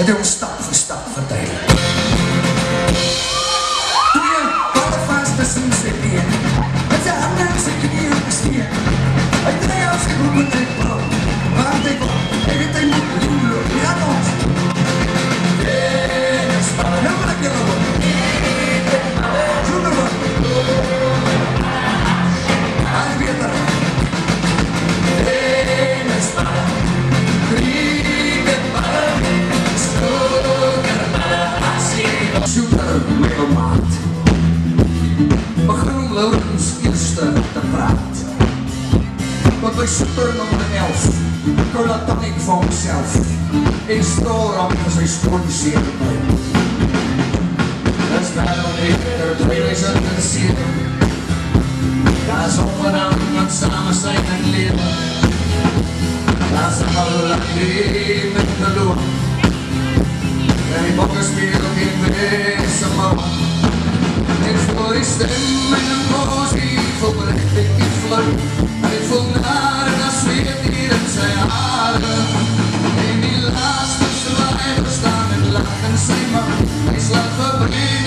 het hy ons stap vir stap verduidelik. Twee balle vast tussen sy been, met sy handen en sy knieën gesteen. Hy draai als sy boek met hy bal, want hy wil, hy weet hy moet loop, die aan ons. Tennisballen, nou wil ek julle hoor. Zoemerballen. Hij beter. Tennisballen, cricketballen, snookerballen, super middelmaat. Begin Laurens eerste te praat. Want wij super nummer 11, kolat dan ik van mezelf. Ik stroom van zijn stroomseer bij. Dat is wel eerder 2007. Daar is onderaan met samen zijn en leven. Daar is al lang met de loop. En die bokken spelen geen wezen man. Ik voel die stem en een boos, ik voel recht, ik vlug. En ik voel naar en als zweet hier in zijn haren. En die laatste zwaaier staan en lachen zijn man. Hij slaat verbreed.